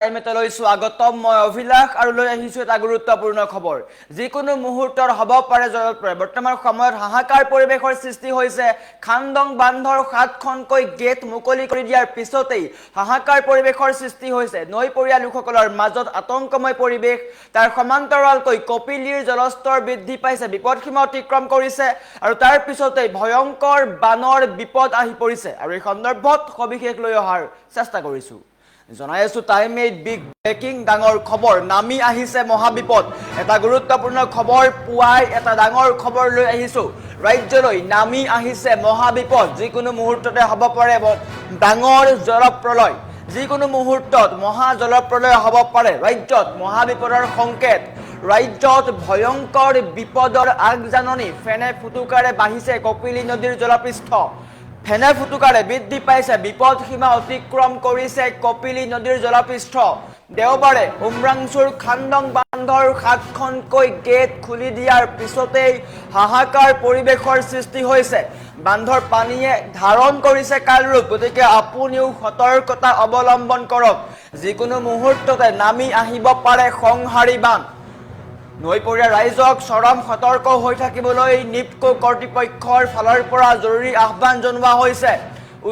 টাইমলৈ স্বাগতম মই অভিলাষ আৰু লৈ আহিছো এটা গুৰুত্বপূৰ্ণ খবৰ যিকোনো মুহূৰ্তৰ হ'ব পাৰে জলপ্ৰলয় বৰ্তমান সময়ত হাহাকাৰ পৰিবেশৰ সৃষ্টি হৈছে খানডং বান্ধৰ 7খনকৈ গেট মুকলি কৰি দিয়াৰ পিছতেই হাহাকাৰ পৰিবেশৰ সৃষ্টি হৈছে নৈপৰীয়া লোকসকলৰ মাজত আতংকময় পৰিবেশ তাৰ সমান্তৰালকৈ কপিলীৰ জলস্তৰ বৃদ্ধি পাইছে বিপদসীমা অতিক্ৰম কৰিছে আৰু তাৰ পিছতেই ভয়ংকৰ বানৰ বিপদ আহি পৰিছে আৰু এই সন্দৰ্ভত সবিশেষ লৈ অহাৰ চেষ্টা কৰিছো জনাই আছো টাইম 8 বিগ ব্ৰেকিং ডাঙৰ খবৰ নামি আহিছে মহাবিপদ এটা গুৰুত্বপূৰ্ণ খবৰ পুৱাই এটা ডাঙৰ খবৰ লৈ আহিছো ৰাজ্যলৈ নামি আহিছে মহাবিপদ যিকোনো মুহূৰ্ততে হ'ব পাৰে ডাঙৰ জলপ্ৰলয় যিকোনো মুহূৰ্তত মহা জলপ্ৰলয় হ'ব পাৰে ৰাজ্যত মহাবিপদৰ সংকেত ৰাজ্যত ভয়ংকৰ বিপদৰ আগজাননী ফেনে ফুটুকাৰে বাঢ়িছে কপিলী নদীৰ জলপৃষ্ঠ ফেনে ফুটুকাৰে বৃদ্ধি পাইছে বিপদসীমা অতিক্ৰম কৰিছে কপিলী নদীৰ জলপৃষ্ঠ দেওবাৰে উমৰাংচুৰ খানডং বান্ধৰ 7খনকৈ গেট খুলি দিয়াৰ পিছতেই হাহাকাৰ পৰিবেশৰ সৃষ্টি হৈছে বান্ধৰ পানীয়ে ধাৰণ কৰিছে কালৰূপ গতিকে আপুনিও সতৰ্কতা অৱলম্বন কৰক যিকোনো মুহূৰ্ততে নামি আহিব পাৰে সংহাৰী বান নৈপৰীয়া ৰাইজক চৰম সতৰ্ক হৈ থাকিবলৈ নিপকো কৰ্তৃপক্ষৰ ফালৰ পৰা জৰুৰী আহ্বান জনোৱা হৈছে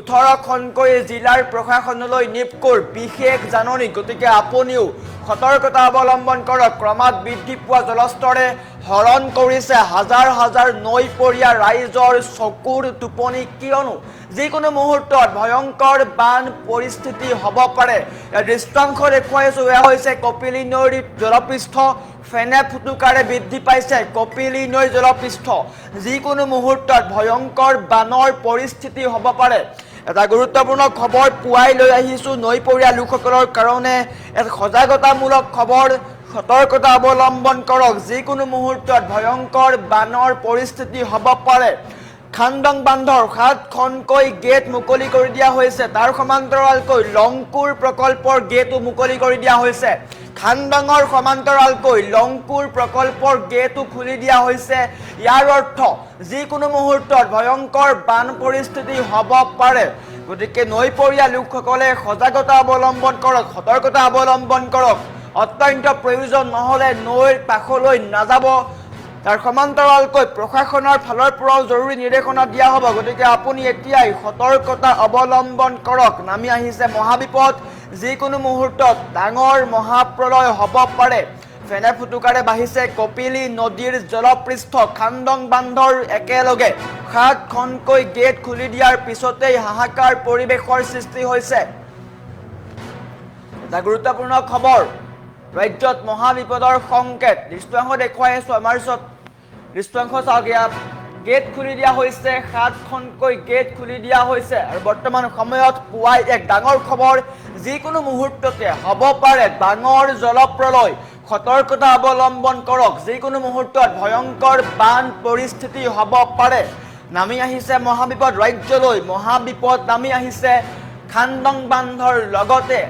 18খনকৈ জিলাৰ প্ৰশাসনলৈ নিপকোৰ বিশেষ জাননী গতিকে আপুনিও সতৰ্কতা অৱলম্বন কৰক ক্ৰমাৎ বৃদ্ধি পোৱা জলস্তৰে হৰণ কৰিছে হাজাৰ হাজাৰ নৈপৰীয়া ৰাইজৰ চকুৰ টোপনি কিয়নো যিকোনো মুহূৰ্তত ভয়ংকৰ বান পৰিস্থিতি হ'ব পাৰে দৃষ্টাংশ দেখুৱাইছো এয়া হৈছে কপিলী নৈৰ জলপৃষ্ঠ ফেনে ফুটুকাৰে বৃদ্ধি পাইছে কপিলী নৈৰ জলপৃষ্ঠ যিকোনো মুহূৰ্তত ভয়ংকৰ বানৰ পৰিস্থিতি হ'ব পাৰে এটা গুৰুত্বপূৰ্ণ খবৰ পুৱাই লৈ আহিছো নৈপৰীয়া লোকসকলৰ কাৰণে এক সজাগতামূলক খবৰ সতৰ্কতা অৱলম্বন কৰক যিকোনো মুহূৰ্তত ভয়ংকৰ বানৰ পৰিস্থিতি হ'ব পাৰে খানডং বান্ধৰ 7খনকৈ গেট মুকলি কৰি দিয়া হৈছে তাৰ সমান্তৰালকৈ লংকুৰ প্ৰকল্পৰ গেটো মুকলি কৰি দিয়া হৈছে খানডঙৰ সমান্তৰালকৈ লংকুৰ প্ৰকল্পৰ গেটো খুলি দিয়া হৈছে ইয়াৰ অৰ্থ যিকোনো মুহূৰ্তত ভয়ংকৰ বান পৰিস্থিতি হ'ব পাৰে গতিকে নৈপৰীয়া লোকসকলে সজাগতা অৱলম্বন কৰক সতৰ্কতা অৱলম্বন কৰক অত্যন্ত প্ৰয়োজন নহ'লে নৈৰ কাষলৈ নাযাব তাৰ সমান্তৰালকৈ প্ৰশাসনৰ ফালৰ পৰাও জৰুৰী নিৰ্দেশনা দিয়া হ'ব গতিকে আপুনি এতিয়াই সতৰ্কতা অৱলম্বন কৰক নামি আহিছে মহাবিপদ যিকোনো মুহূৰ্তত ডাঙৰ মহাপ্ৰলয় হ'ব পাৰে ফেনে ফুটুকাৰে বাঢ়িছে কপিলী নদীৰ জলপৃষ্ঠ খানডং বান্ধৰ একেলগে 7খনকৈ গেট খুলি দিয়াৰ পিছতেই হাহাকাৰ পৰিবেশৰ সৃষ্টি হৈছে এটা গুৰুত্বপূৰ্ণ খবৰ ৰাজ্যত মহাবিপদৰ সংকেত দৃষ্টাংশ দেখুৱাই আছো আমাৰ ওচৰত দৃষ্টাংশ চাওক ইয়াত গেট খুলি দিয়া হৈছে 7খনকৈ গেট খুলি দিয়া হৈছে আৰু বৰ্তমান সময়ত পুৱাই এক ডাঙৰ খবৰ যিকোনো মুহূৰ্ততে হ'ব পাৰে ডাঙৰ জলপ্ৰলয় সতৰ্কতা অৱলম্বন কৰক যিকোনো মুহূৰ্তত ভয়ংকৰ বান পৰিস্থিতি হ'ব পাৰে নামি আহিছে মহাবিপদ ৰাজ্যলৈ মহাবিপদ নামি আহিছে খানডং বান্ধৰ লগতে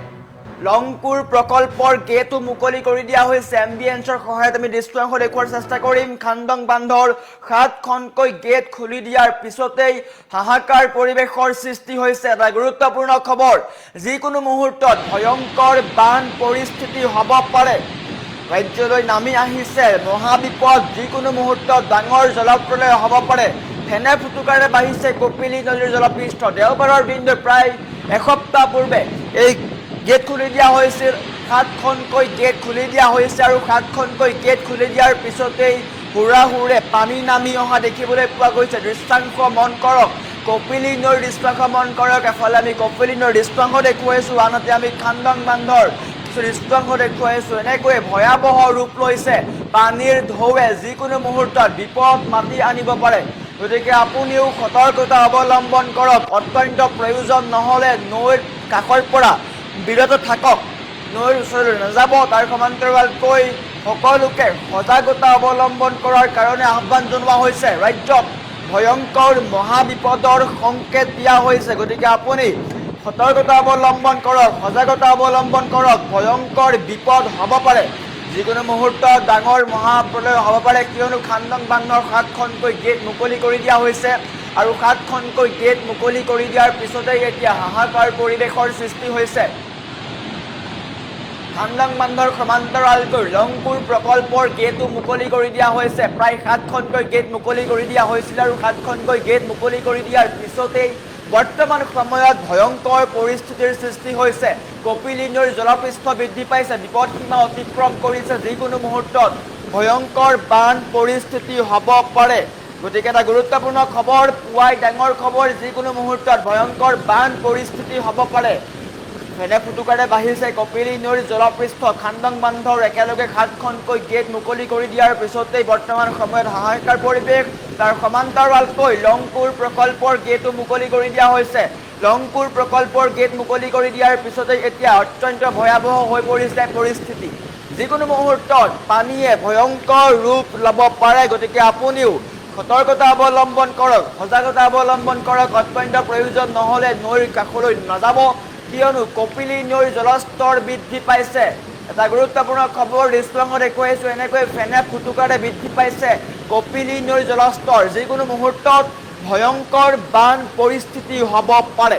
লংকুৰ প্ৰকল্পৰ গেটো মুকলি কৰি দিয়া হৈছে এম্বিয়েন্সৰ সহায়ত আমি দৃষ্টাংশ দেখুৱাৰ চেষ্টা কৰিম খানডং বান্ধৰ 7খনকৈ গেট খুলি দিয়াৰ পিছতেই হাহাকাৰ পৰিবেশৰ সৃষ্টি হৈছে এটা গুৰুত্বপূৰ্ণ খবৰ যিকোনো মুহূৰ্তত ভয়ংকৰ বান পৰিস্থিতি হ'ব পাৰে ৰাজ্যলৈ নামি আহিছে মহাবিপদ যিকোনো মুহূৰ্তত ডাঙৰ জলপ্ৰলয় হ'ব পাৰে ফেনে ফুটুকাৰে বাঢ়িছে কপিলী নদীৰ জলপৃষ্ঠ দেওবাৰৰ দিনটো প্ৰায় এসপ্তাহ পূৰ্বে এই গেট খুলি দিয়া হৈছিল 7খনকৈ গেট খুলি দিয়া হৈছে আৰু 7খনকৈ গেট খুলি দিয়াৰ পিছতেই হুৰাহুৰে পানী নামি অহা দেখিবলৈ পোৱা গৈছে দৃষ্টাংশ মন কৰক কপিলী নৈৰ দৃষ্টাংশ মন কৰক এফালে আমি কপিলী নৈৰ দৃষ্টাংশ দেখুৱাইছো আনহাতে আমি খানডং বান্ধৰ দৃষ্টাংশ দেখুৱাইছো এনেকৈ ভয়াৱহ ৰূপ লৈছে পানীৰ ঢৌৱে যিকোনো মুহূৰ্তত বিপদ মাতি আনিব পাৰে গতিকে আপুনিও সতৰ্কতা অৱলম্বন কৰক অত্যন্ত প্ৰয়োজন নহ'লে নৈৰ কাষৰ পৰা বিৰত থাকক নৈৰ ওচৰলৈ নাযাব তাৰ সমান্তৰালকৈ সকলোকে সজাগতা অৱলম্বন কৰাৰ কাৰণে আহ্বান জনোৱা হৈছে ৰাজ্যত ভয়ংকৰ মহাবিপদৰ সংকেত দিয়া হৈছে গতিকে আপুনি সতৰ্কতা অৱলম্বন কৰক সজাগতা অৱলম্বন কৰক ভয়ংকৰ বিপদ হ'ব পাৰে যিকোনো মুহূৰ্তত ডাঙৰ মহাপ্ৰলয় হ'ব পাৰে কিয়নো খানডং বান্ধৰ 7খনকৈ গেট মুকলি কৰি দিয়া হৈছে আৰু 7খনকৈ গেট মুকলি কৰি দিয়াৰ পিছতে এতিয়া হাহাকাৰ পৰিবেশৰ সৃষ্টি হৈছে খামদাং বান্ধৰ সমান্তৰালকৈ লংপুৰ প্ৰকল্পৰ গেটো মুকলি কৰি দিয়া হৈছে। প্ৰায় 7খনকৈ গেট মুকলি কৰি দিয়া হৈছিল আৰু 7খনকৈ গেট মুকলি কৰি দিয়াৰ পিছতেই বৰ্তমান সময়ত ভয়ংকৰ পৰিস্থিতিৰ সৃষ্টি হৈছে। কপিলী নৈৰ জলপৃষ্ঠ বৃদ্ধি পাইছে, বিপদসীমা অতিক্ৰম কৰিছে। যিকোনো মুহূৰ্তত ভয়ংকৰ বান পৰিস্থিতি হ'ব পাৰে। গতিকে এটা গুৰুত্বপূৰ্ণ খবৰ, পুৱাই ডাঙৰ খবৰ, যিকোনো মুহূৰ্তত ভয়ংকৰ বান পৰিস্থিতি হ'ব পাৰে। ফেনে ফুটুকাৰে বাঢ়িছে কপিলী নৈৰ জলপৃষ্ঠ। খামদাং বান্ধৰ একেলগে 7খনকৈ গেট মুকলি কৰি দিয়াৰ পিছতেই বৰ্তমান সময়ত হাহাকাৰ পৰিৱেশ। তাৰ সমান্তৰালকৈ লংপুৰ প্ৰকল্পৰ গেটো মুকলি কৰি দিয়া হৈছে। লংপুৰ প্ৰকল্পৰ গেট মুকলি কৰি দিয়াৰ পিছতেই এতিয়া অত্যন্ত ভয়াৱহ হৈ পৰিছে পৰিস্থিতি। যিকোনো মুহূৰ্তত পানীয়ে ভয়ংকৰ ৰূপ ল'ব পাৰে। গতিকে আপুনিও সতৰ্কতা অৱলম্বন কৰক, সজাগতা অৱলম্বন কৰক। অত্যন্ত প্ৰয়োজন নহ'লে নৈৰ কাষলৈ নাযাব, কিয়নো কপিলী নৈৰ জলস্তৰ বৃদ্ধি পাইছে। এটা গুৰুত্বপূৰ্ণ খবৰ দৃশ্যঙত দেখুৱাইছোঁ, এনেকৈ ফেনে ফুটুকাৰে বৃদ্ধি পাইছে কপিলী নৈৰ জলস্তৰ। যিকোনো মুহূৰ্তত ভয়ংকৰ বান পৰিস্থিতি হ'ব পাৰে।